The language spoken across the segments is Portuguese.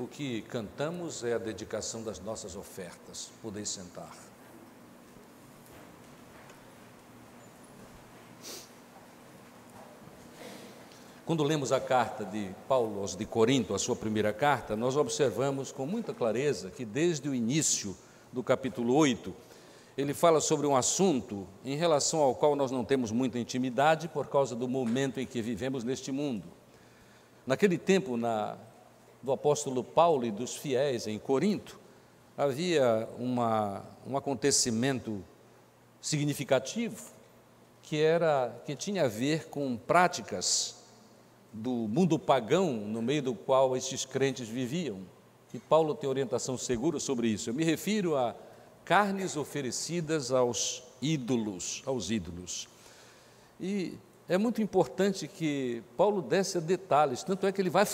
O que cantamos é a dedicação das nossas ofertas. Podeis sentar. Quando lemos a carta de Paulo aos de Corinto, a sua primeira carta, nós observamos com muita clareza que desde o início do capítulo 8, ele fala sobre um assunto em relação ao qual nós não temos muita intimidade por causa do momento em que vivemos neste mundo. Naquele tempo, do apóstolo Paulo e dos fiéis em Corinto, havia um acontecimento significativo que tinha a ver com práticas do mundo pagão no meio do qual estes crentes viviam. E Paulo tem orientação segura sobre isso. Eu me refiro a carnes oferecidas aos ídolos. E é muito importante que Paulo desse a detalhes, tanto é que ele vai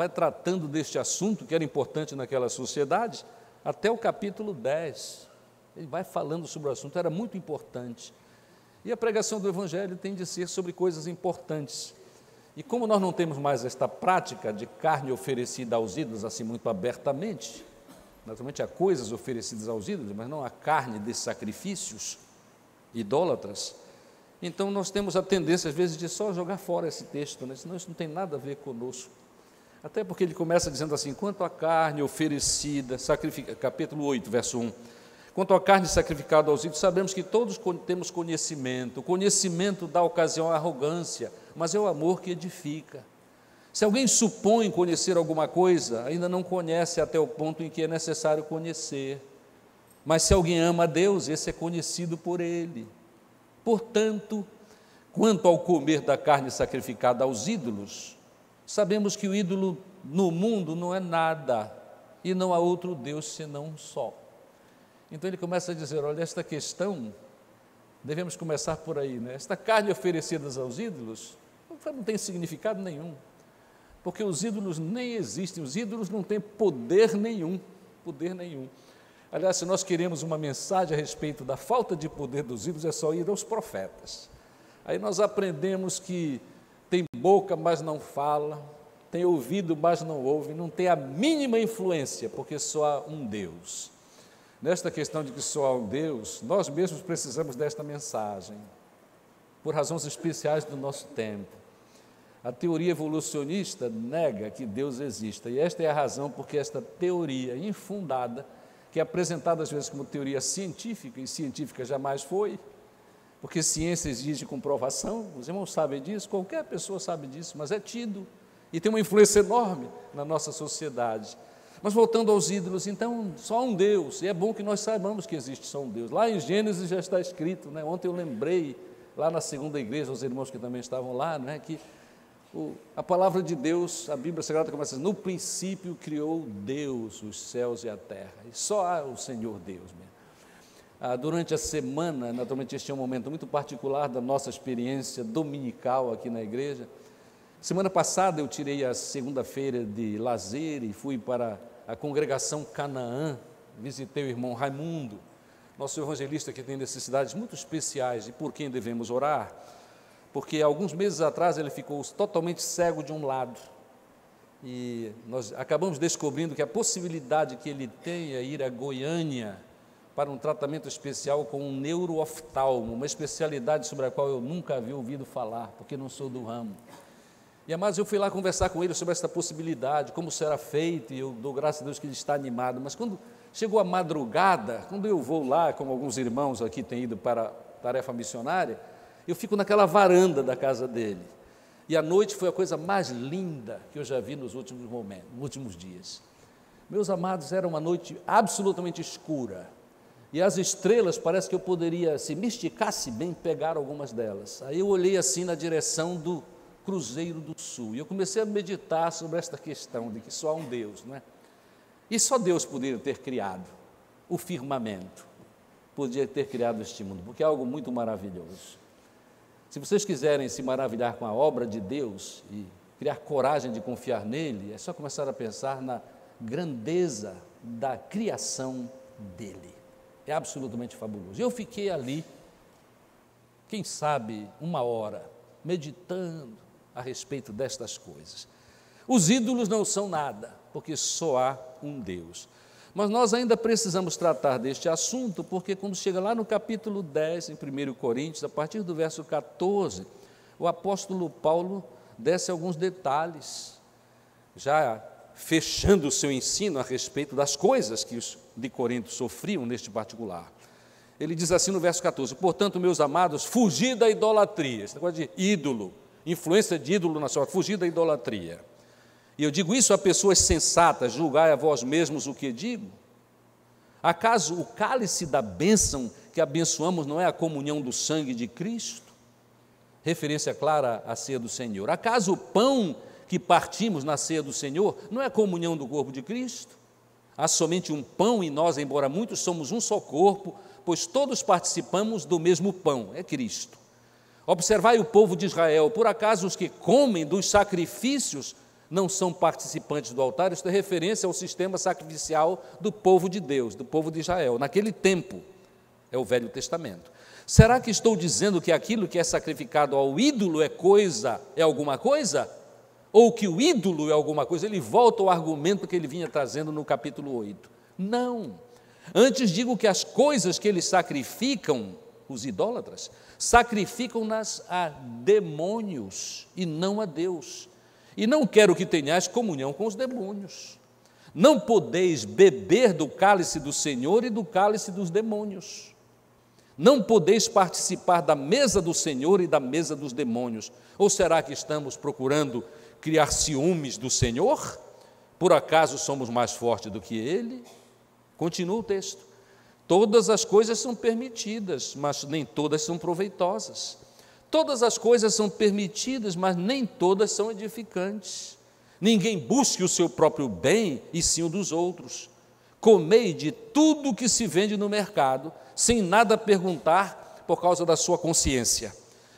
tratando deste assunto que era importante naquela sociedade, até o capítulo 10. Ele vai falando sobre o assunto, era muito importante. E a pregação do Evangelho tem de ser sobre coisas importantes. E como nós não temos mais esta prática de carne oferecida aos ídolos, assim muito abertamente, naturalmente há coisas oferecidas aos ídolos, mas não há carne de sacrifícios idólatras, então nós temos a tendência, às vezes, de só jogar fora esse texto, né? Senão isso não tem nada a ver conosco. Até porque ele começa dizendo assim, quanto à carne oferecida, capítulo 8, verso 1, quanto à carne sacrificada aos ídolos, sabemos que todos temos conhecimento. O conhecimento dá ocasião à arrogância, mas é o amor que edifica. Se alguém supõe conhecer alguma coisa, ainda não conhece até o ponto em que é necessário conhecer. Mas se alguém ama a Deus, esse é conhecido por Ele. Portanto, quanto ao comer da carne sacrificada aos ídolos, sabemos que o ídolo no mundo não é nada, e não há outro Deus senão um só. Então ele começa a dizer, olha, esta questão, devemos começar por aí, né? Esta carne oferecida aos ídolos não tem significado nenhum, porque os ídolos nem existem, os ídolos não têm poder nenhum. Aliás, se nós queremos uma mensagem a respeito da falta de poder dos ídolos, é só ir aos profetas. Aí nós aprendemos que tem boca, mas não fala, tem ouvido, mas não ouve, não tem a mínima influência, porque só há um Deus. Nesta questão de que só há um Deus, nós mesmos precisamos desta mensagem, por razões especiais do nosso tempo. A teoria evolucionista nega que Deus exista, e esta é a razão porque esta teoria infundada, que é apresentada às vezes como teoria científica, e científica jamais foi, porque ciência exige comprovação, os irmãos sabem disso, qualquer pessoa sabe disso, mas é tido, e tem uma influência enorme na nossa sociedade. Mas voltando aos ídolos, então, só há um Deus, e é bom que nós saibamos que existe só um Deus. Lá em Gênesis já está escrito, né? Ontem eu lembrei, lá na segunda igreja, os irmãos que também estavam lá, né? Que a palavra de Deus, a Bíblia Sagrada começa assim, no princípio criou Deus os céus e a terra, e só há o Senhor Deus mesmo. Durante a semana, naturalmente este é um momento muito particular da nossa experiência dominical aqui na igreja. Semana passada eu tirei a segunda-feira de lazer e fui para a congregação Canaã, visitei o irmão Raimundo, nosso evangelista que tem necessidades muito especiais e por quem devemos orar, porque alguns meses atrás ele ficou totalmente cego de um lado e nós acabamos descobrindo que a possibilidade que ele tem é ir a Goiânia para um tratamento especial com um neurooftalmo, uma especialidade sobre a qual eu nunca havia ouvido falar, porque não sou do ramo. E, amados, eu fui lá conversar com ele sobre essa possibilidade, como será feito, e eu dou graças a Deus que ele está animado, mas quando chegou a madrugada, quando eu vou lá, como alguns irmãos aqui têm ido para a tarefa missionária, eu fico naquela varanda da casa dele, e a noite foi a coisa mais linda que eu já vi nos últimos dias. Meus amados, era uma noite absolutamente escura, e as estrelas, parece que eu poderia, se me esticasse bem, pegar algumas delas. Aí eu olhei assim na direção do Cruzeiro do Sul, e eu comecei a meditar sobre esta questão de que só há um Deus, não é? E só Deus poderia ter criado o firmamento, podia ter criado este mundo, porque é algo muito maravilhoso. Se vocês quiserem se maravilhar com a obra de Deus e criar coragem de confiar nele, é só começar a pensar na grandeza da criação dele. É absolutamente fabuloso. Eu fiquei ali, quem sabe, 1 hora, meditando a respeito destas coisas. Os ídolos não são nada, porque só há um Deus. Mas nós ainda precisamos tratar deste assunto, porque quando chega lá no capítulo 10, em 1 Coríntios, a partir do verso 14, o apóstolo Paulo desce alguns detalhes, já fechando o seu ensino a respeito das coisas que os de Corinto sofriam neste particular. Ele diz assim no verso 14: portanto, meus amados, fugi da idolatria. Esse negócio de ídolo, influência de ídolo na sua, fugir da idolatria. E eu digo isso a pessoas sensatas, julgai a vós mesmos o que digo. Acaso o cálice da bênção que abençoamos não é a comunhão do sangue de Cristo? Referência clara à ceia do Senhor. Acaso o pão que partimos na ceia do Senhor não é a comunhão do corpo de Cristo? Há somente um pão e nós, embora muitos, somos um só corpo, pois todos participamos do mesmo pão, é Cristo. Observai o povo de Israel, por acaso os que comem dos sacrifícios não são participantes do altar? Isto é referência ao sistema sacrificial do povo de Deus, do povo de Israel, naquele tempo, é o Velho Testamento. Será que estou dizendo que aquilo que é sacrificado ao ídolo é alguma coisa? Ou que o ídolo é alguma coisa? Ele volta ao argumento que ele vinha trazendo no capítulo 8. Não. Antes digo que as coisas que eles sacrificam, os idólatras, sacrificam-nas a demônios e não a Deus. E não quero que tenhais comunhão com os demônios. Não podeis beber do cálice do Senhor e do cálice dos demônios. Não podeis participar da mesa do Senhor e da mesa dos demônios. Ou será que estamos procurando criar ciúmes do Senhor? Por acaso somos mais fortes do que Ele? Continua o texto. Todas as coisas são permitidas, mas nem todas são proveitosas. Todas as coisas são permitidas, mas nem todas são edificantes. Ninguém busque o seu próprio bem, e sim o dos outros. Comei de tudo que se vende no mercado, sem nada perguntar por causa da sua consciência.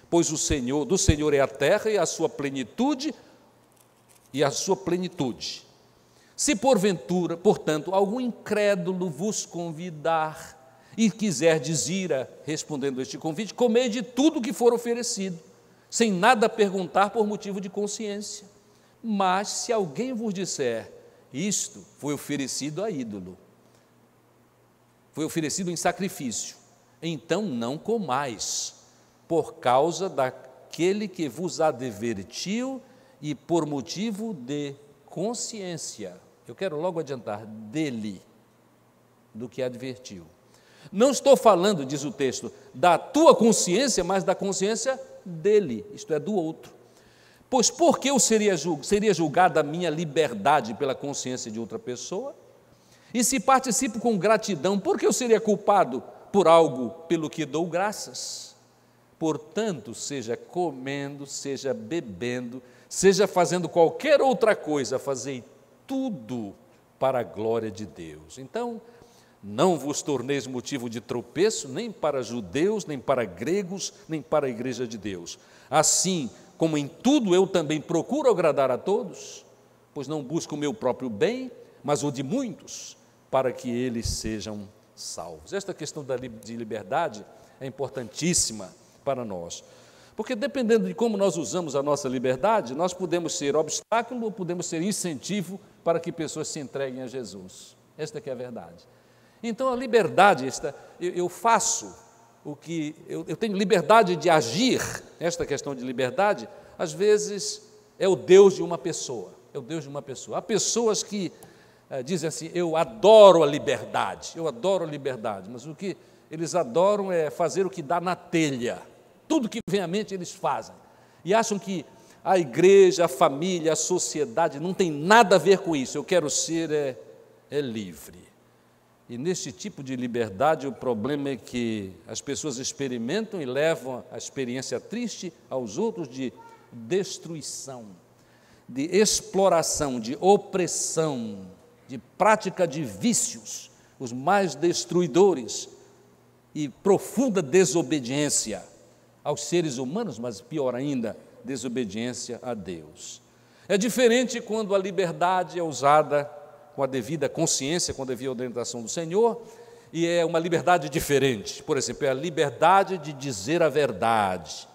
Pois do Senhor é a terra e a sua plenitude, Se porventura, portanto, algum incrédulo vos convidar e quiserdes ir, respondendo a este convite, comei de tudo que for oferecido, sem nada perguntar por motivo de consciência. Mas se alguém vos disser, isto foi oferecido a ídolo, foi oferecido em sacrifício, então não comais, por causa daquele que vos advertiu e por motivo de consciência. Eu quero logo adiantar, dele, do que advertiu. Não estou falando, diz o texto, da tua consciência, mas da consciência dele, isto é, do outro. Pois por que eu seria julgada a minha liberdade pela consciência de outra pessoa? E se participo com gratidão, por que eu seria culpado por algo pelo que dou graças? Portanto, seja comendo, seja bebendo, seja fazendo qualquer outra coisa, fazei tudo para a glória de Deus. Então, não vos torneis motivo de tropeço, nem para judeus, nem para gregos, nem para a igreja de Deus. Assim como em tudo eu também procuro agradar a todos, pois não busco o meu próprio bem, mas o de muitos, para que eles sejam salvos. Esta questão de liberdade é importantíssima para nós, porque dependendo de como nós usamos a nossa liberdade, nós podemos ser obstáculo ou podemos ser incentivo para que pessoas se entreguem a Jesus. Esta que é a verdade. Então a liberdade, eu faço o que, eu tenho liberdade de agir, esta questão de liberdade, às vezes é o Deus de uma pessoa, Há pessoas que dizem assim, eu adoro a liberdade, mas o que eles adoram é fazer o que dá na telha, tudo que vem à mente eles fazem, e acham que a igreja, a família, a sociedade não tem nada a ver com isso, eu quero ser livre. E nesse tipo de liberdade, o problema é que as pessoas experimentam e levam a experiência triste aos outros de destruição, de exploração, de opressão, de prática de vícios, os mais destruidores, e profunda desobediência aos seres humanos, mas pior ainda, desobediência a Deus. É diferente quando a liberdade é usada com a devida consciência, com a devida orientação do Senhor, e é uma liberdade diferente. Por exemplo, é a liberdade de dizer a verdade,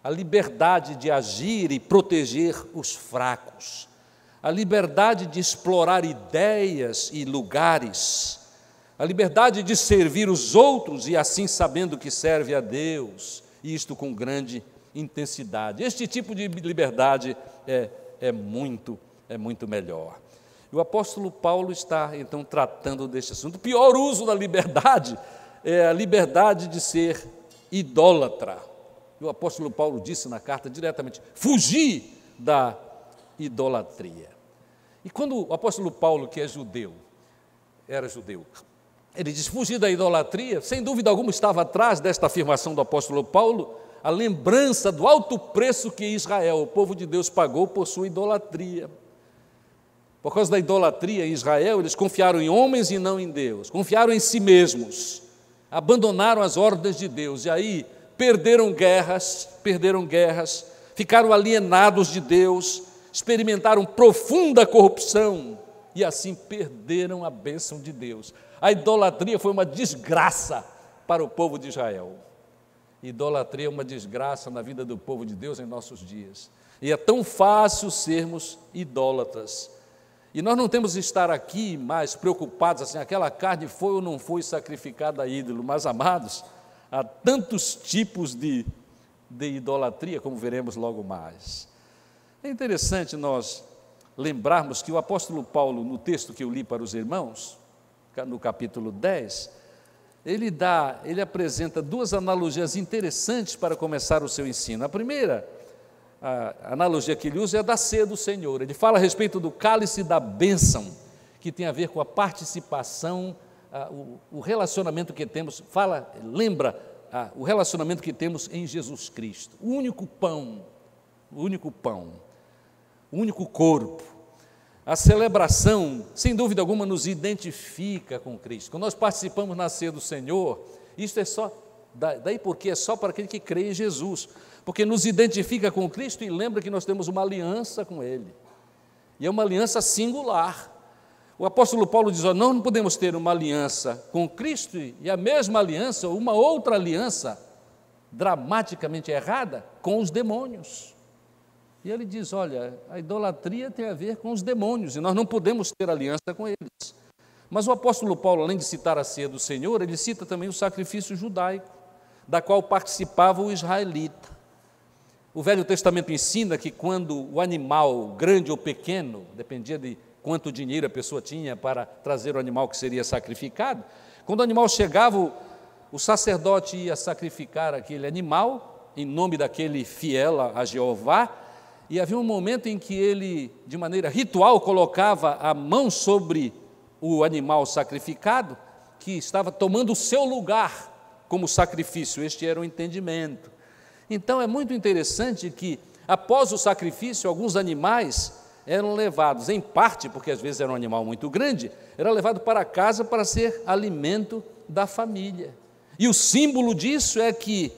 a liberdade de agir e proteger os fracos, a liberdade de explorar ideias e lugares, a liberdade de servir os outros e assim sabendo que serve a Deus, e isto com grande intensidade. Este tipo de liberdade é muito melhor. E o apóstolo Paulo está, então, tratando deste assunto. O pior uso da liberdade é a liberdade de ser idólatra. E o apóstolo Paulo disse na carta diretamente: fugi da idolatria. E quando o apóstolo Paulo, que era judeu, ele diz fugir da idolatria, sem dúvida alguma estava atrás desta afirmação do apóstolo Paulo a lembrança do alto preço que Israel, o povo de Deus, pagou por sua idolatria. Por causa da idolatria em Israel, eles confiaram em homens e não em Deus, confiaram em si mesmos, abandonaram as ordens de Deus, e aí perderam guerras, ficaram alienados de Deus, experimentaram profunda corrupção, e assim perderam a bênção de Deus. A idolatria foi uma desgraça para o povo de Israel. Idolatria é uma desgraça na vida do povo de Deus em nossos dias. E é tão fácil sermos idólatras. E nós não temos de estar aqui mais preocupados assim, aquela carne foi ou não foi sacrificada a ídolo. Mas, amados, há tantos tipos de idolatria, como veremos logo mais. É interessante nós lembrarmos que o apóstolo Paulo, no texto que eu li para os irmãos, no capítulo 10, ele apresenta duas analogias interessantes para começar o seu ensino. A primeira a analogia que ele usa é a da ceia do Senhor. Ele fala a respeito do cálice da bênção, que tem a ver com a participação, o relacionamento que temos, lembra o relacionamento que temos em Jesus Cristo, o único pão, o único corpo. A celebração, sem dúvida alguma, nos identifica com Cristo. Quando nós participamos na ceia do Senhor, isso é só, daí porque é só para aquele que crê em Jesus, porque nos identifica com Cristo e lembra que nós temos uma aliança com Ele, e é uma aliança singular. O apóstolo Paulo diz, não podemos ter uma aliança com Cristo e a mesma aliança, ou uma outra aliança, dramaticamente errada, com os demônios. E ele diz, olha, a idolatria tem a ver com os demônios, e nós não podemos ter aliança com eles. Mas o apóstolo Paulo, além de citar a ceia do Senhor, ele cita também o sacrifício judaico, da qual participava o israelita. O Velho Testamento ensina que quando o animal, grande ou pequeno, dependia de quanto dinheiro a pessoa tinha para trazer o animal que seria sacrificado, quando o animal chegava, o sacerdote ia sacrificar aquele animal, em nome daquele fiel a Jeová, e havia um momento em que ele, de maneira ritual, colocava a mão sobre o animal sacrificado, que estava tomando o seu lugar como sacrifício. Este era o entendimento. Então, é muito interessante que, após o sacrifício, alguns animais eram levados, em parte, porque às vezes era um animal muito grande, era levado para casa para ser alimento da família. E o símbolo disso é que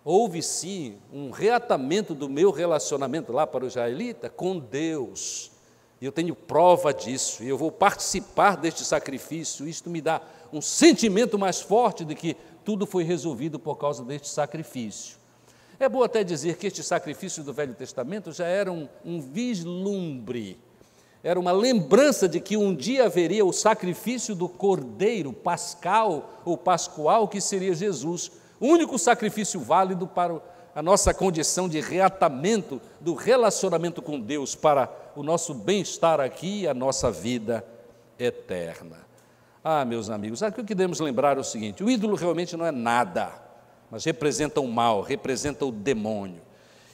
houve sim um reatamento do meu relacionamento lá para o israelita com Deus. E eu tenho prova disso, e eu vou participar deste sacrifício. Isto me dá um sentimento mais forte de que tudo foi resolvido por causa deste sacrifício. É bom até dizer que este sacrifício do Velho Testamento já era um vislumbre, era uma lembrança de que um dia haveria o sacrifício do cordeiro pascal ou pascual, que seria Jesus, o único sacrifício válido para a nossa condição de reatamento do relacionamento com Deus, para o nosso bem-estar aqui e a nossa vida eterna. Meus amigos, aqui o que devemos lembrar é o seguinte: o ídolo realmente não é nada, mas representa o mal, representa o demônio.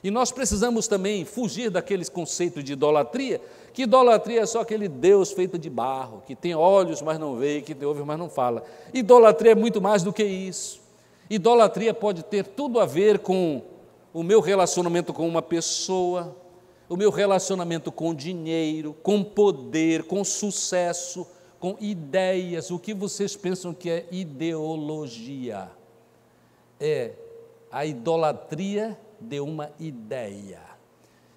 E nós precisamos também fugir daquele conceito de idolatria, que idolatria é só aquele Deus feito de barro, que tem olhos, mas não vê, que tem ouvidos, mas não fala. Idolatria é muito mais do que isso. Idolatria pode ter tudo a ver com o meu relacionamento com uma pessoa, o meu relacionamento com dinheiro, com poder, com sucesso, com ideias. O que vocês pensam que é ideologia? É a idolatria de uma ideia.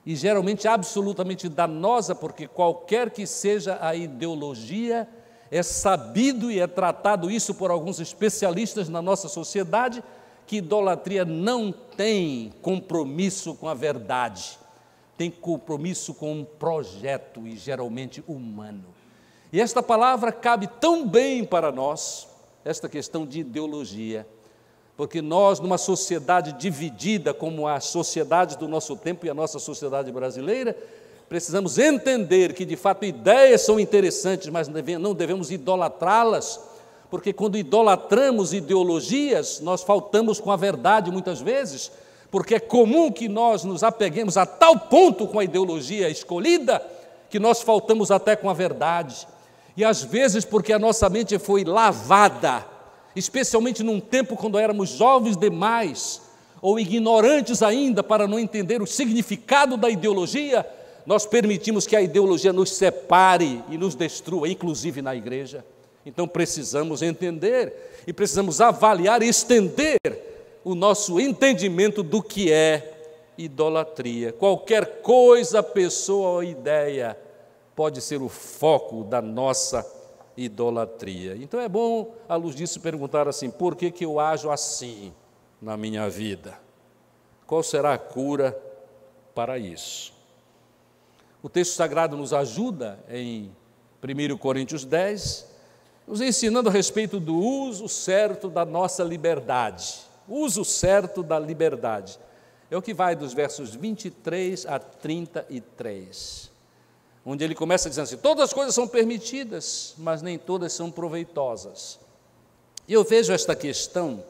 E geralmente absolutamente danosa, porque qualquer que seja a ideologia, é sabido e é tratado isso por alguns especialistas na nossa sociedade, que idolatria não tem compromisso com a verdade, tem compromisso com um projeto e geralmente humano. E esta palavra cabe tão bem para nós, esta questão de ideologia, porque nós, numa sociedade dividida como as sociedades do nosso tempo e a nossa sociedade brasileira, precisamos entender que, de fato, ideias são interessantes, mas não devemos idolatrá-las, porque quando idolatramos ideologias, nós faltamos com a verdade muitas vezes, porque é comum que nós nos apeguemos a tal ponto com a ideologia escolhida, que nós faltamos até com a verdade. E às vezes porque a nossa mente foi lavada, especialmente num tempo quando éramos jovens demais, ou ignorantes ainda para não entender o significado da ideologia, nós permitimos que a ideologia nos separe e nos destrua, inclusive na igreja. Então precisamos entender e precisamos avaliar e estender o nosso entendimento do que é idolatria. Qualquer coisa, pessoa ou ideia pode ser o foco da nossa idolatria. Então é bom, à luz disso, perguntar assim: por que eu ajo assim na minha vida? Qual será a cura para isso? O texto sagrado nos ajuda em 1 Coríntios 10, nos ensinando a respeito do uso certo da nossa liberdade. Uso certo da liberdade. É o que vai dos versos 23 a 33, onde ele começa dizendo assim: todas as coisas são permitidas, mas nem todas são proveitosas. E eu vejo esta questão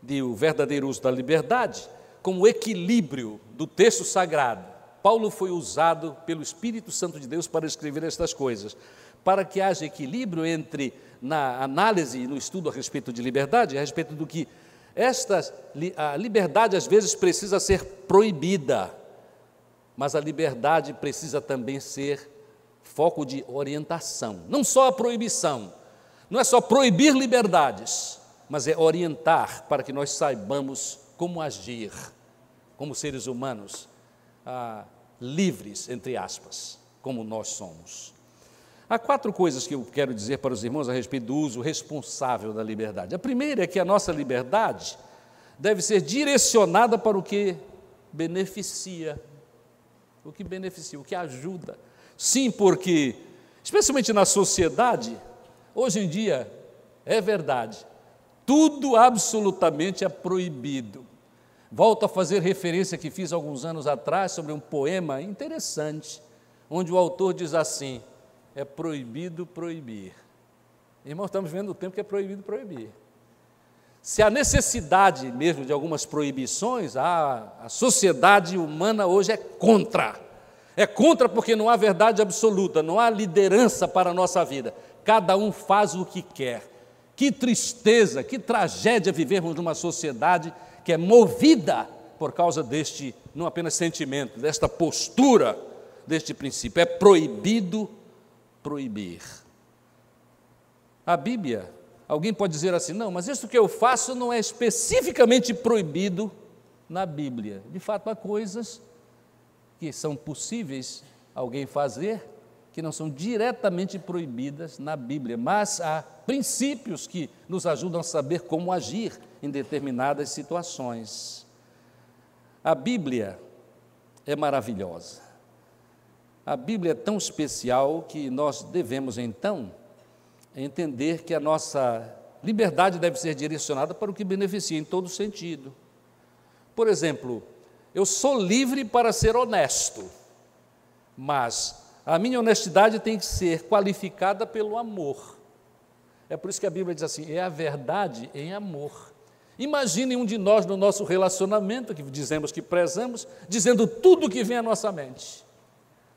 do verdadeiro uso da liberdade como equilíbrio do texto sagrado. Paulo foi usado pelo Espírito Santo de Deus para escrever estas coisas, para que haja equilíbrio entre, na análise e no estudo a respeito de liberdade, a respeito do que a liberdade às vezes precisa ser proibida, mas a liberdade precisa também ser foco de orientação. Não só a proibição, não é só proibir liberdades, mas é orientar para que nós saibamos como agir, como seres humanos, livres, entre aspas, como nós somos. Há 4 coisas que eu quero dizer para os irmãos a respeito do uso responsável da liberdade. A primeira é que a nossa liberdade deve ser direcionada para o que beneficia, o que ajuda. Sim, porque, especialmente na sociedade, hoje em dia, é verdade, tudo absolutamente é proibido. Volto a fazer referência que fiz alguns anos atrás sobre um poema interessante, onde o autor diz assim: é proibido proibir. Irmãos, estamos vendo o tempo que é proibido proibir. Se há necessidade mesmo de algumas proibições, a sociedade humana hoje é contra. É contra porque não há verdade absoluta, não há liderança para a nossa vida. Cada um faz o que quer. Que tristeza, que tragédia vivermos numa sociedade que é movida por causa deste, não apenas sentimento, desta postura, deste princípio. É proibido proibir. A Bíblia, alguém pode dizer assim: não, mas isso que eu faço não é especificamente proibido na Bíblia. De fato, há coisas que são possíveis alguém fazer que não são diretamente proibidas na Bíblia, mas há princípios que nos ajudam a saber como agir em determinadas situações. A Bíblia é maravilhosa. A Bíblia é tão especial que nós devemos, então, entender que a nossa liberdade deve ser direcionada para o que beneficia em todo sentido. Por exemplo, eu sou livre para ser honesto, mas a minha honestidade tem que ser qualificada pelo amor. É por isso que a Bíblia diz assim: é a verdade em amor. Imagine um de nós no nosso relacionamento, que dizemos que prezamos, dizendo tudo o que vem à nossa mente.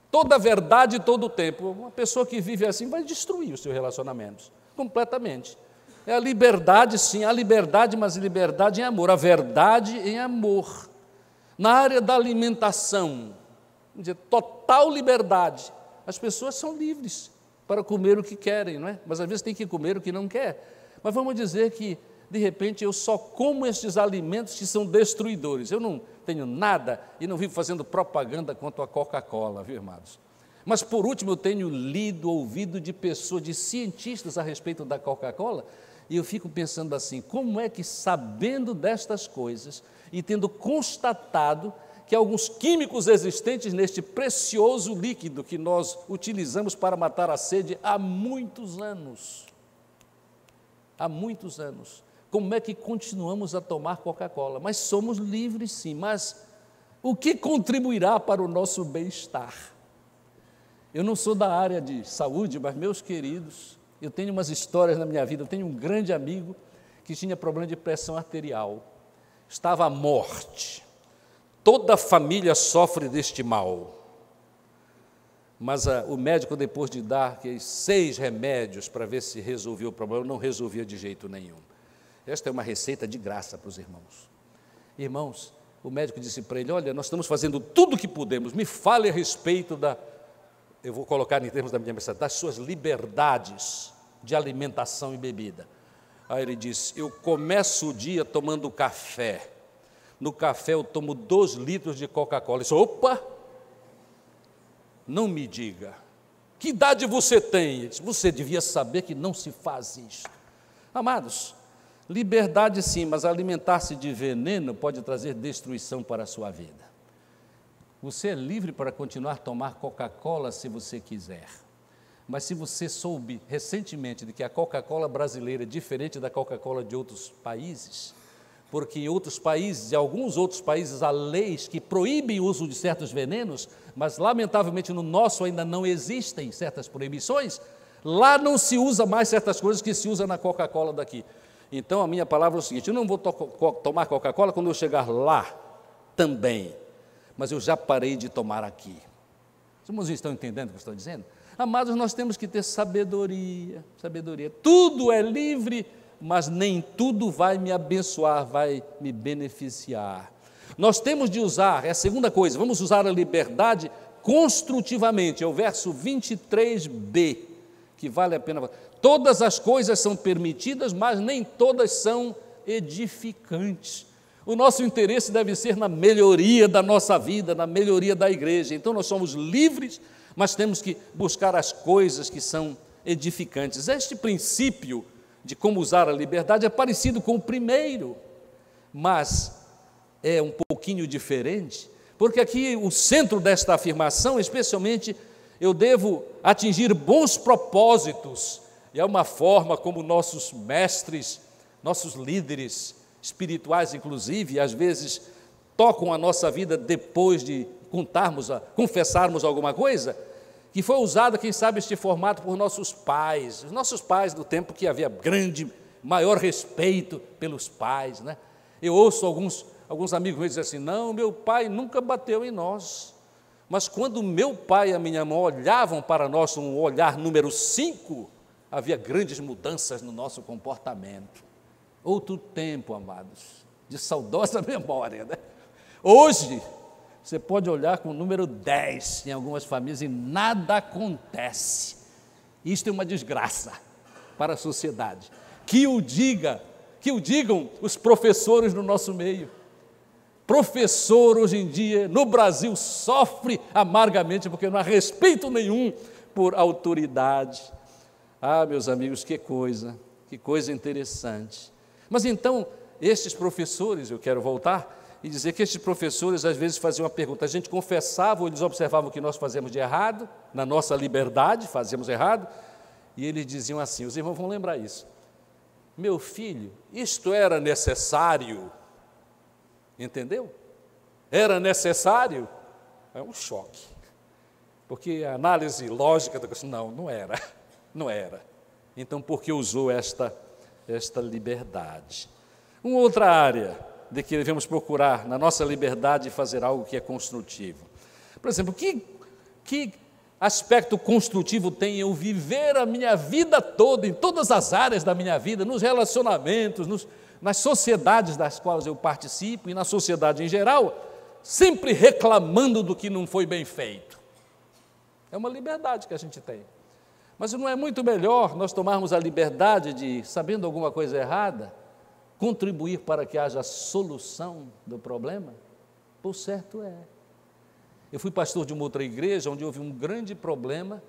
Toda a verdade, todo o tempo. Uma pessoa que vive assim vai destruir os seus relacionamentos, completamente. É a liberdade, sim, a liberdade, mas liberdade em amor, a verdade em amor. Na área da alimentação, vamos dizer, total liberdade. As pessoas são livres para comer o que querem, não é? Mas às vezes tem que comer o que não quer. Mas vamos dizer que, de repente, eu só como estes alimentos que são destruidores. Eu não tenho nada e não vivo fazendo propaganda contra a Coca-Cola, viu, irmãos? Mas, por último, eu tenho lido, ouvido de pessoas, de cientistas a respeito da Coca-Cola, e eu fico pensando assim: como é que, sabendo destas coisas e tendo constatado que alguns químicos existentes neste precioso líquido que nós utilizamos para matar a sede há muitos anos. Há muitos anos. Como é que continuamos a tomar Coca-Cola? Mas somos livres sim, mas o que contribuirá para o nosso bem-estar? Eu não sou da área de saúde, mas, meus queridos, eu tenho umas histórias na minha vida. Eu tenho um grande amigo que tinha problema de pressão arterial. Estava à morte. Toda a família sofre deste mal. Mas o médico, depois de dar 6 remédios para ver se resolvia o problema, não resolvia de jeito nenhum. Esta é uma receita de graça para os irmãos. Irmãos, o médico disse para ele: olha, nós estamos fazendo tudo o que podemos, me fale a respeito eu vou colocar em termos da minha mensagem, das suas liberdades de alimentação e bebida. Aí ele disse: eu começo o dia tomando café. No café eu tomo 2 litros de Coca-Cola. Eu disse: opa, não me diga, que idade você tem? Ele disse: você devia saber que não se faz isso. Amados, liberdade sim, mas alimentar-se de veneno pode trazer destruição para a sua vida. Você é livre para continuar a tomar Coca-Cola se você quiser. Mas se você soube recentemente de que a Coca-Cola brasileira é diferente da Coca-Cola de outros países, porque em outros países, em alguns outros países, há leis que proíbem o uso de certos venenos, mas lamentavelmente no nosso ainda não existem certas proibições, lá não se usa mais certas coisas que se usa na Coca-Cola daqui. Então a minha palavra é o seguinte: eu não vou tomar Coca-Cola quando eu chegar lá também, mas eu já parei de tomar aqui. Os irmãos estão entendendo o que eu estou dizendo? Amados, nós temos que ter sabedoria. Tudo é livre, mas nem tudo vai me abençoar, vai me beneficiar. Nós temos de usar, é a segunda coisa, vamos usar a liberdade construtivamente, é o verso 23b, que vale a pena. Todas as coisas são permitidas, mas nem todas são edificantes. O nosso interesse deve ser na melhoria da nossa vida, na melhoria da igreja. Então nós somos livres, mas temos que buscar as coisas que são edificantes. Este princípio de como usar a liberdade é parecido com o primeiro, mas é um pouquinho diferente, porque aqui o centro desta afirmação, especialmente, eu devo atingir bons propósitos, e é uma forma como nossos mestres, nossos líderes espirituais, inclusive, às vezes tocam a nossa vida depois de confessarmos alguma coisa, que foi usada, quem sabe, este formato por nossos pais, os nossos pais do tempo que havia maior respeito pelos pais, né? Eu ouço alguns amigos meus dizer assim: não, meu pai nunca bateu em nós, mas quando meu pai e a minha mãe olhavam para nós um olhar número 5, havia grandes mudanças no nosso comportamento. Outro tempo, amados, de saudosa memória, né? Hoje, você pode olhar com o número 10 em algumas famílias e nada acontece. Isto é uma desgraça para a sociedade. Que o digam os professores no nosso meio. Professor, hoje em dia, no Brasil, sofre amargamente porque não há respeito nenhum por autoridade. Ah, meus amigos, que coisa interessante. Mas então, estes professores, eu quero voltar e dizer que estes professores às vezes faziam uma pergunta, a gente confessava ou eles observavam o que nós fazemos de errado, na nossa liberdade, fazemos errado, e eles diziam assim, os irmãos vão lembrar isso: meu filho, isto era necessário? Entendeu? Era necessário? É um choque, porque a análise lógica da coisa, não era. Então, por que usou esta liberdade? Uma outra área de que devemos procurar na nossa liberdade fazer algo que é construtivo. Por exemplo, que aspecto construtivo tem eu viver a minha vida toda, em todas as áreas da minha vida, nos relacionamentos, nas sociedades das quais eu participo e na sociedade em geral, sempre reclamando do que não foi bem feito? É uma liberdade que a gente tem. Mas não é muito melhor nós tomarmos a liberdade de, sabendo alguma coisa errada, contribuir para que haja solução do problema? Por certo é. Eu fui pastor de uma outra igreja, onde houve um grande problema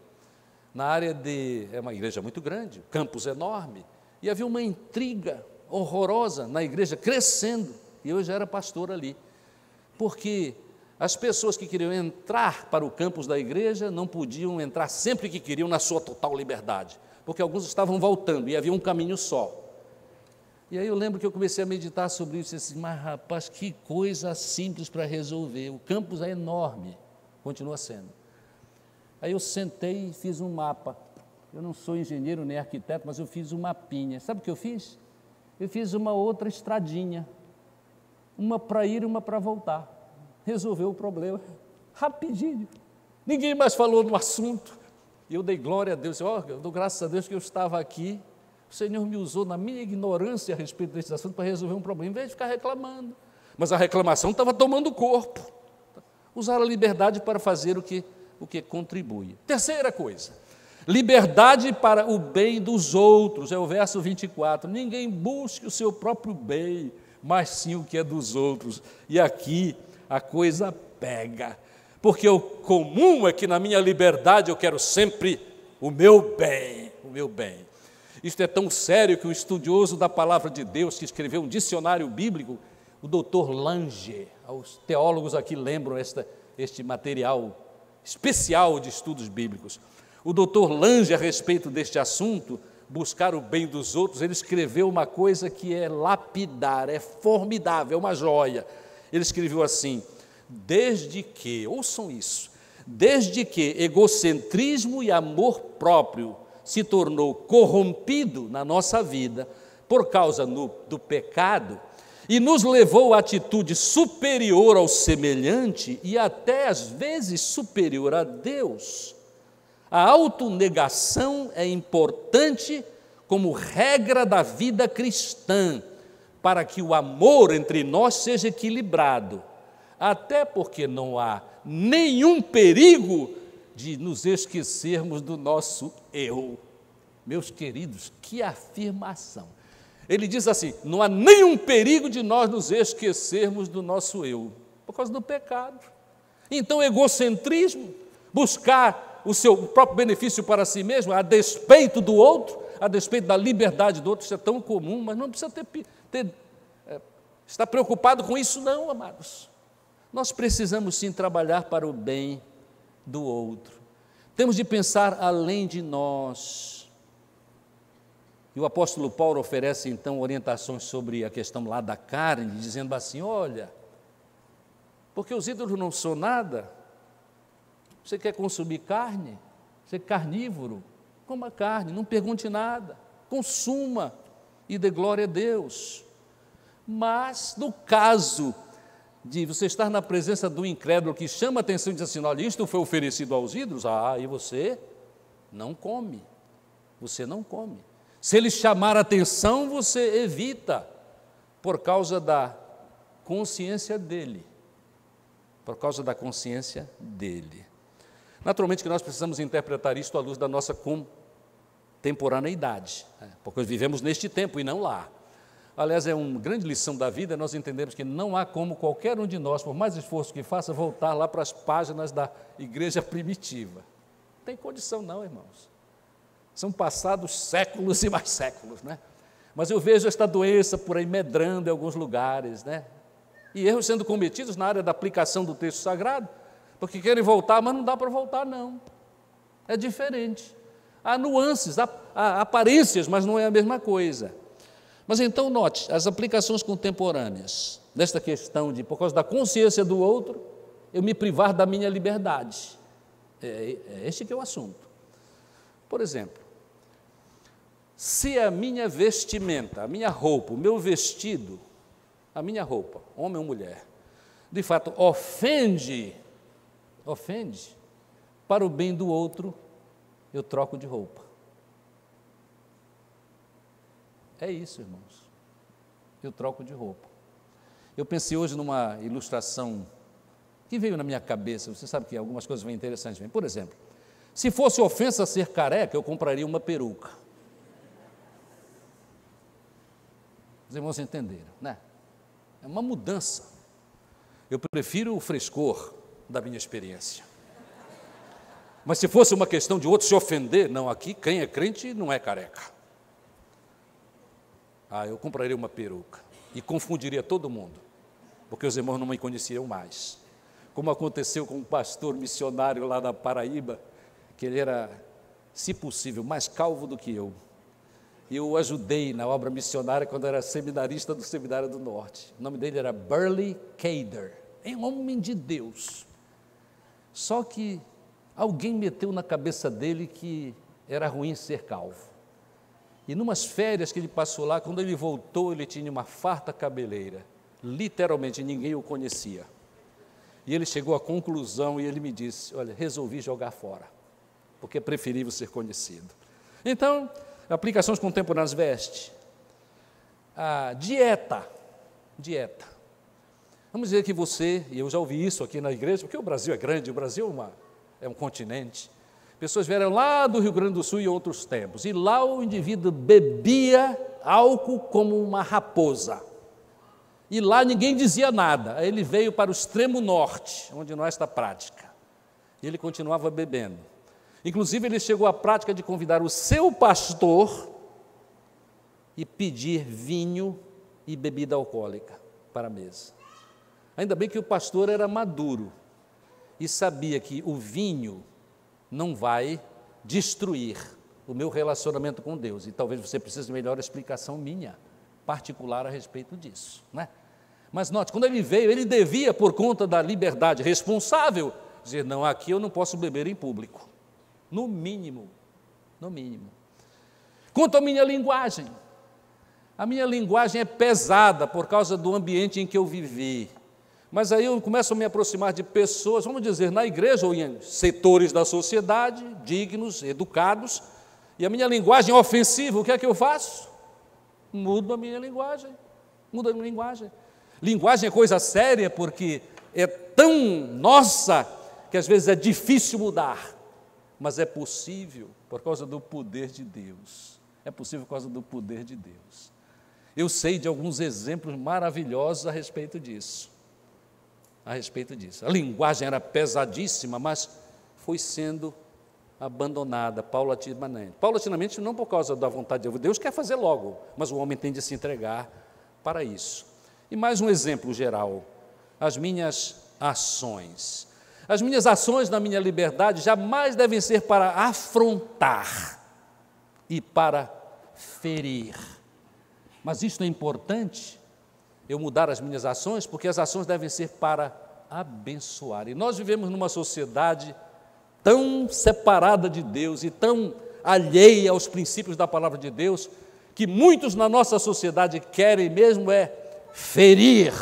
na área é uma igreja muito grande, campus enorme, e havia uma intriga horrorosa na igreja, crescendo, e eu já era pastor ali, porque As pessoas que queriam entrar para o campus da igreja não podiam entrar sempre que queriam na sua total liberdade, porque alguns estavam voltando e havia um caminho só. E aí eu lembro que eu comecei a meditar sobre isso e disse assim, mas rapaz, que coisa simples para resolver, o campus é enorme, continua sendo. Aí eu sentei e fiz um mapa. Eu não sou engenheiro nem arquiteto, mas eu fiz um mapinha. Sabe o que eu fiz? Eu fiz uma outra estradinha, uma para ir e uma para voltar. Resolveu o problema, rapidinho. Ninguém mais falou no assunto. E eu dei glória a Deus, eu dou graças a Deus que eu estava aqui. O Senhor me usou na minha ignorância a respeito desse assunto para resolver um problema, em vez de ficar reclamando. Mas a reclamação estava tomando corpo. Usar a liberdade para fazer o que contribui. Terceira coisa, liberdade para o bem dos outros, é o verso 24. Ninguém busque o seu próprio bem, mas sim o que é dos outros. E aqui a coisa pega, porque o comum é que na minha liberdade eu quero sempre o meu bem, o meu bem. Isto é tão sério que um estudioso da palavra de Deus, que escreveu um dicionário bíblico, o Dr. Lange, os teólogos aqui lembram este material especial de estudos bíblicos. O Dr. Lange, a respeito deste assunto, buscar o bem dos outros, ele escreveu uma coisa que é lapidar, é formidável, é uma joia. Ele escreveu assim, ouçam isso, desde que egocentrismo e amor próprio se tornou corrompido na nossa vida por causa do pecado e nos levou à atitude superior ao semelhante e até às vezes superior a Deus. A autonegação é importante como regra da vida cristã, para que o amor entre nós seja equilibrado, até porque não há nenhum perigo de nos esquecermos do nosso eu. Meus queridos, que afirmação! Ele diz assim, não há nenhum perigo de nós nos esquecermos do nosso eu, por causa do pecado. Então, egocentrismo, buscar o seu próprio benefício para si mesmo, a despeito do outro, a despeito da liberdade do outro, isso é tão comum, mas não precisa estar preocupado com isso não, amados. Nós precisamos sim trabalhar para o bem do outro. Temos de pensar além de nós. E o apóstolo Paulo oferece então orientações sobre a questão lá da carne, dizendo assim, olha, porque os ídolos não são nada, você quer consumir carne? Você é carnívoro? Coma carne, não pergunte nada, consuma e dê glória a Deus. Mas, no caso de você estar na presença do incrédulo que chama a atenção e diz assim, olha, isto foi oferecido aos ídolos, e você não come, Se ele chamar a atenção, você evita, por causa da consciência dele, Naturalmente que nós precisamos interpretar isto à luz da nossa contemporaneidade, porque vivemos neste tempo e não lá. Aliás, é uma grande lição da vida, nós entendemos que não há como qualquer um de nós, por mais esforço que faça, voltar lá para as páginas da igreja primitiva. Não tem condição não, irmãos. São passados séculos e mais séculos, né? Mas eu vejo esta doença por aí medrando em alguns lugares, né? E erros sendo cometidos na área da aplicação do texto sagrado, porque querem voltar, mas não dá para voltar não. É diferente. Há nuances, há aparências, mas não é a mesma coisa. Mas então note, as aplicações contemporâneas desta questão de, por causa da consciência do outro, eu me privar da minha liberdade. Este que é o assunto. Por exemplo, se a minha vestimenta, a minha roupa, o meu vestido, a minha roupa, homem ou mulher, de fato ofende para o bem do outro, eu troco de roupa. É isso, irmãos. Eu troco de roupa. Eu pensei hoje numa ilustração que veio na minha cabeça. Você sabe que algumas coisas vêm interessantes. Por exemplo, se fosse ofensa ser careca, eu compraria uma peruca. Os irmãos entenderam, né? É uma mudança. Eu prefiro o frescor da minha experiência. Mas se fosse uma questão de outro se ofender, não, aqui quem é crente não é careca. Eu compraria uma peruca e confundiria todo mundo, porque os irmãos não me conheceriam mais. como aconteceu com um pastor missionário lá na Paraíba, que ele era, se possível, mais calvo do que eu. E eu o ajudei na obra missionária quando era seminarista do Seminário do Norte. O nome dele era Burley Cader, é um homem de Deus. Só que alguém meteu na cabeça dele que era ruim ser calvo. E numas férias que ele passou lá, quando ele voltou, ele tinha uma farta cabeleira. Literalmente, ninguém o conhecia. E ele chegou à conclusão e ele me disse, olha, resolvi jogar fora, porque é preferível ser conhecido. Então, aplicações contemporâneas veste. A dieta. Vamos dizer que você, e eu já ouvi isso aqui na igreja, porque o Brasil é grande, o Brasil é um continente. Pessoas vieram lá do Rio Grande do Sul em outros tempos, e lá o indivíduo bebia álcool como uma raposa. E lá ninguém dizia nada. Aí ele veio para o extremo norte, onde não é esta prática. E ele continuava bebendo. Inclusive, ele chegou à prática de convidar o seu pastor e pedir vinho e bebida alcoólica para a mesa. Ainda bem que o pastor era maduro e sabia que o vinho não vai destruir o meu relacionamento com Deus. E talvez você precise de melhor explicação minha, particular a respeito disso, né? Mas note, quando ele veio, ele devia, por conta da liberdade responsável, dizer, não, aqui eu não posso beber em público. No mínimo. Quanto à minha linguagem, a minha linguagem é pesada por causa do ambiente em que eu vivi. Mas aí eu começo a me aproximar de pessoas, vamos dizer, na igreja ou em setores da sociedade, dignos, educados, e a minha linguagem é ofensiva, o que é que eu faço? Mudo a minha linguagem. Linguagem é coisa séria porque é tão nossa que às vezes é difícil mudar, mas é possível por causa do poder de Deus. Eu sei de alguns exemplos maravilhosos a respeito disso. A linguagem era pesadíssima, mas foi sendo abandonada paulatinamente, não por causa da vontade de Deus. Deus quer fazer logo, mas o homem tem de se entregar para isso. E mais um exemplo geral, as minhas ações. As minhas ações na minha liberdade jamais devem ser para afrontar e para ferir. Mas isso é importante, eu mudar as minhas ações, porque as ações devem ser para abençoar. E nós vivemos numa sociedade tão separada de Deus e tão alheia aos princípios da palavra de Deus, que muitos na nossa sociedade querem mesmo ferir.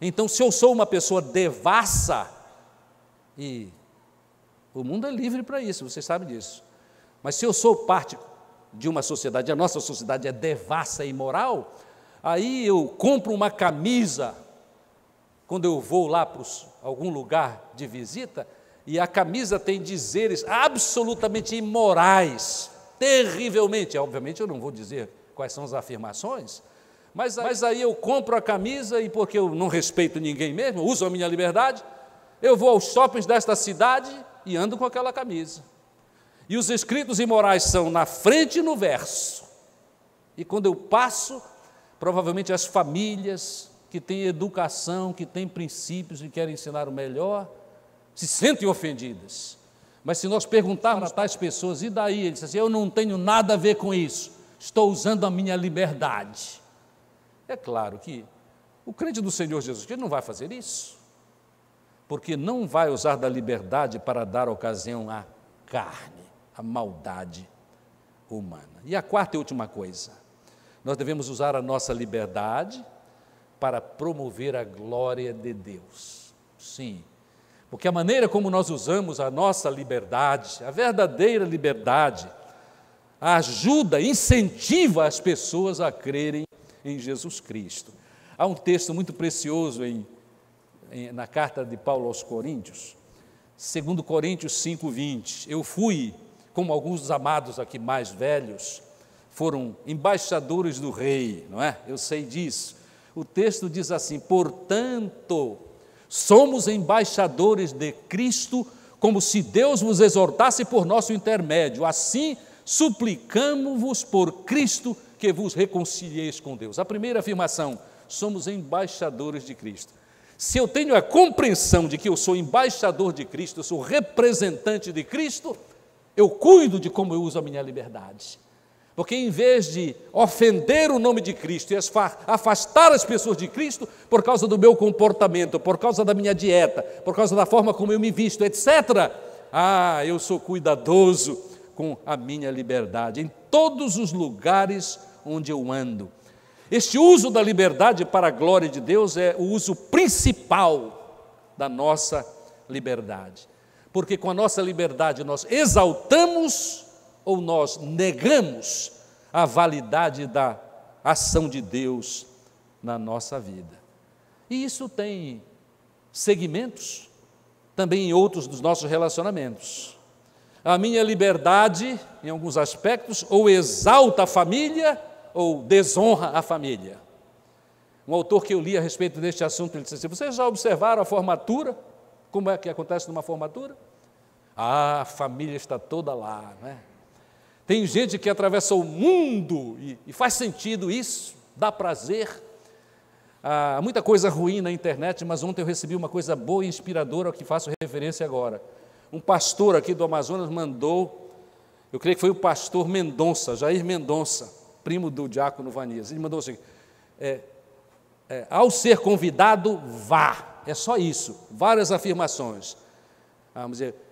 Então, se eu sou uma pessoa devassa, e o mundo é livre para isso, vocês sabem disso, mas se eu sou parte de uma sociedade, a nossa sociedade é devassa e imoral, aí eu compro uma camisa, quando eu vou lá para algum lugar de visita, e a camisa tem dizeres absolutamente imorais, terrivelmente, obviamente eu não vou dizer quais são as afirmações, mas aí eu compro a camisa e porque eu não respeito ninguém mesmo, uso a minha liberdade, eu vou aos shoppings desta cidade e ando com aquela camisa. E os escritos imorais são na frente e no verso. E quando eu passo, provavelmente as famílias que têm educação, que têm princípios e querem ensinar o melhor, se sentem ofendidas. Mas se nós perguntarmos a tais pessoas, e daí? Eles dizem assim, eu não tenho nada a ver com isso, estou usando a minha liberdade. É claro que o crente do Senhor Jesus Cristo não vai fazer isso, porque não vai usar da liberdade para dar ocasião à carne, à maldade humana. E a quarta e última coisa, nós devemos usar a nossa liberdade para promover a glória de Deus. Sim, porque a maneira como nós usamos a nossa liberdade, a verdadeira liberdade, ajuda, incentiva as pessoas a crerem em Jesus Cristo. Há um texto muito precioso na carta de Paulo aos Coríntios, 2 Coríntios 5:20. Eu fui, como alguns dos amados aqui mais velhos, foram embaixadores do rei, não é? Eu sei disso. O texto diz assim, portanto, somos embaixadores de Cristo, como se Deus vos exortasse por nosso intermédio. Assim, suplicamo-vos por Cristo que vos reconcilieis com Deus. A primeira afirmação, somos embaixadores de Cristo. se eu tenho a compreensão de que eu sou embaixador de Cristo, eu sou representante de Cristo, eu cuido de como eu uso a minha liberdade. Porque em vez de ofender o nome de Cristo e afastar as pessoas de Cristo por causa do meu comportamento, por causa da minha dieta, por causa da forma como eu me visto, etc., eu sou cuidadoso com a minha liberdade em todos os lugares onde eu ando. Este uso da liberdade para a glória de Deus é o uso principal da nossa liberdade. Porque com a nossa liberdade nós exaltamos ou nós negamos a validade da ação de Deus na nossa vida. E isso tem segmentos também em outros dos nossos relacionamentos. A minha liberdade, em alguns aspectos, ou exalta a família ou desonra a família. Um autor que eu li a respeito deste assunto, ele disse assim: vocês já observaram a formatura? Como é que acontece numa formatura? A família está toda lá, não é? Tem gente que atravessa o mundo e faz sentido isso, dá prazer. Há muita coisa ruim na internet, mas ontem eu recebi uma coisa boa e inspiradora, ao que faço referência agora. Um pastor aqui do Amazonas mandou, eu creio que foi o pastor Mendonça, Jair Mendonça, primo do diácono Vanias. Ele mandou assim: ao ser convidado, vá. É só isso, várias afirmações.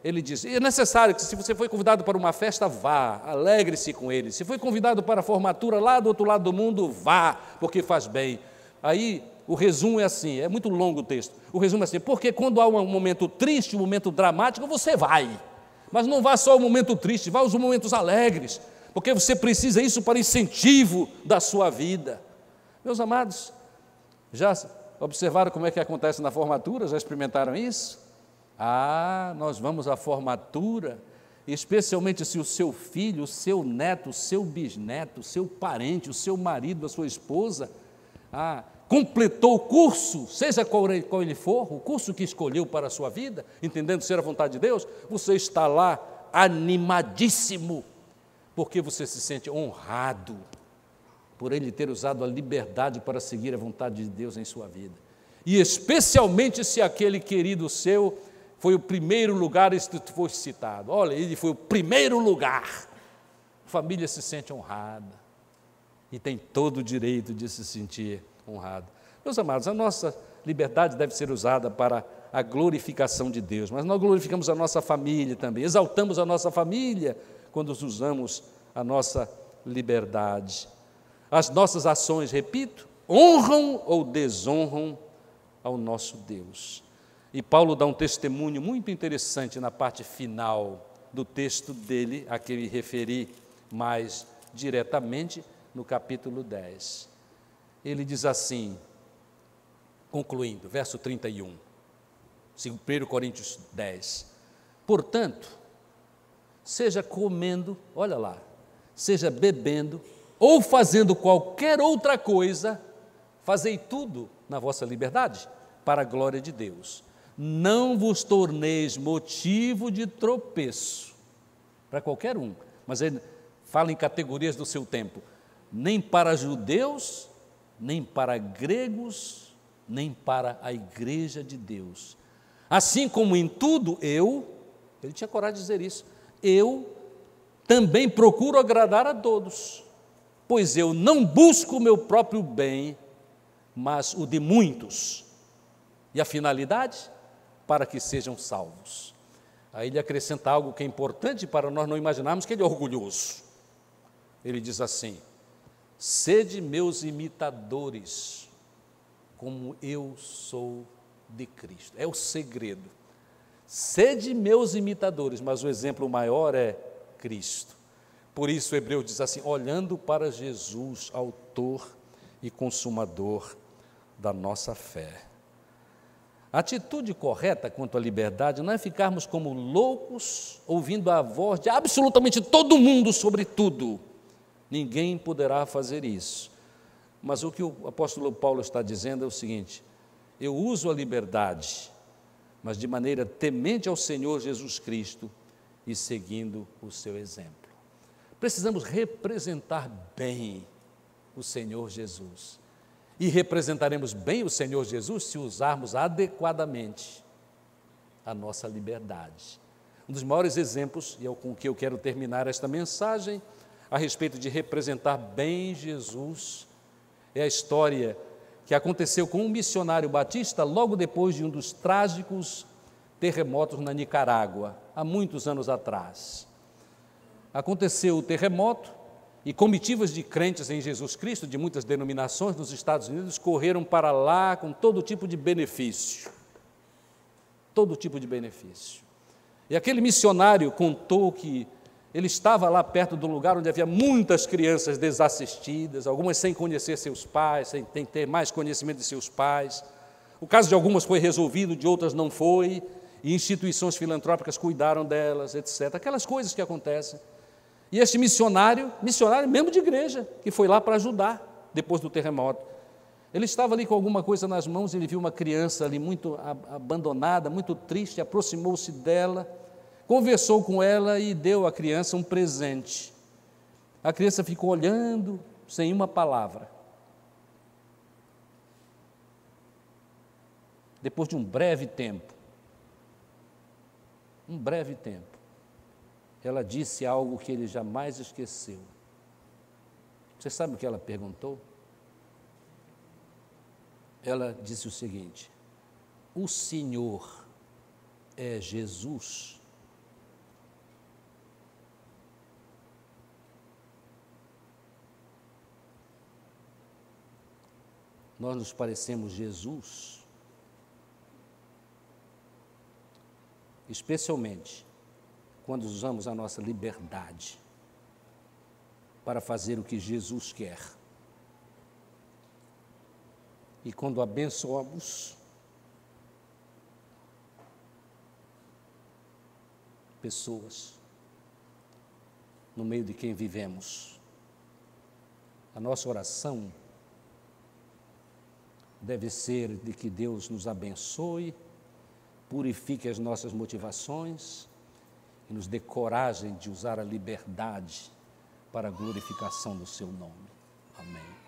Ele diz: é necessário que, se você foi convidado para uma festa, vá, alegre-se com ele. Se foi convidado para a formatura lá do outro lado do mundo, vá, porque faz bem. Aí o resumo é assim, é muito longo o texto. O resumo é assim: porque quando há um momento triste, um momento dramático, você vai. Mas não vá só ao momento triste, vá aos momentos alegres, porque você precisa isso para incentivo da sua vida. Meus amados, já observaram como é que acontece na formatura? Já experimentaram isso? Nós vamos à formatura, especialmente se o seu filho, o seu neto, o seu bisneto, o seu parente, o seu marido, a sua esposa, completou o curso, seja qual ele for, o curso que escolheu para a sua vida, entendendo ser a vontade de Deus, você está lá animadíssimo, porque você se sente honrado por ele ter usado a liberdade para seguir a vontade de Deus em sua vida. E especialmente se aquele querido seu foi o primeiro lugar que foi citado. Olha, ele foi o primeiro lugar. A família se sente honrada e tem todo o direito de se sentir honrado. Meus amados, a nossa liberdade deve ser usada para a glorificação de Deus, mas nós glorificamos a nossa família também, exaltamos a nossa família quando usamos a nossa liberdade. As nossas ações, repito, honram ou desonram ao nosso Deus. E Paulo dá um testemunho muito interessante na parte final do texto dele, a que me referi mais diretamente no capítulo 10. Ele diz assim, concluindo, verso 31, 1 Coríntios 10: portanto, seja comendo, olha lá, seja bebendo, ou fazendo qualquer outra coisa, fazei tudo na vossa liberdade, para a glória de Deus. Não vos torneis motivo de tropeço, para qualquer um, mas ele fala em categorias do seu tempo, nem para judeus, nem para gregos, nem para a igreja de Deus. Assim como em tudo ele tinha coragem de dizer isso, eu também procuro agradar a todos, pois eu não busco o meu próprio bem, mas o de muitos. E a finalidade? Para que sejam salvos. Aí ele acrescenta algo que é importante para nós não imaginarmos que ele é orgulhoso. Ele diz assim: sede meus imitadores, como eu sou de Cristo. É o segredo. Sede meus imitadores, mas o exemplo maior é Cristo. Por isso o Hebreu diz assim: olhando para Jesus, autor e consumador da nossa fé. A atitude correta quanto à liberdade não é ficarmos como loucos, ouvindo a voz de absolutamente todo mundo sobre tudo. Ninguém poderá fazer isso. Mas o que o apóstolo Paulo está dizendo é o seguinte: eu uso a liberdade, mas de maneira temente ao Senhor Jesus Cristo e seguindo o seu exemplo. Precisamos representar bem o Senhor Jesus. E representaremos bem o Senhor Jesus se usarmos adequadamente a nossa liberdade. Um dos maiores exemplos, e é com que eu quero terminar esta mensagem, a respeito de representar bem Jesus, é a história que aconteceu com um missionário batista logo depois de um dos trágicos terremotos na Nicarágua, há muitos anos atrás. Aconteceu o terremoto e comitivas de crentes em Jesus Cristo, de muitas denominações nos Estados Unidos, correram para lá com todo tipo de benefício. Todo tipo de benefício. E aquele missionário contou que ele estava lá perto do lugar onde havia muitas crianças desassistidas, algumas sem conhecer seus pais, sem ter mais conhecimento de seus pais. O caso de algumas foi resolvido, de outras não foi, e instituições filantrópicas cuidaram delas, etc. Aquelas coisas que acontecem. E este missionário mesmo de igreja, que foi lá para ajudar depois do terremoto, ele estava ali com alguma coisa nas mãos, ele viu uma criança ali muito abandonada, muito triste, aproximou-se dela, conversou com ela e deu à criança um presente. A criança ficou olhando, sem uma palavra. Depois de um breve tempo, ela disse algo que ele jamais esqueceu. Você sabe o que ela perguntou? Ela disse o seguinte: o Senhor é Jesus? Nós nos parecemos Jesus, especialmente quando usamos a nossa liberdade para fazer o que Jesus quer. E quando abençoamos pessoas no meio de quem vivemos, a nossa oração deve ser de que Deus nos abençoe, purifique as nossas motivações e nos dê coragem de usar a liberdade para a glorificação do seu nome. Amém.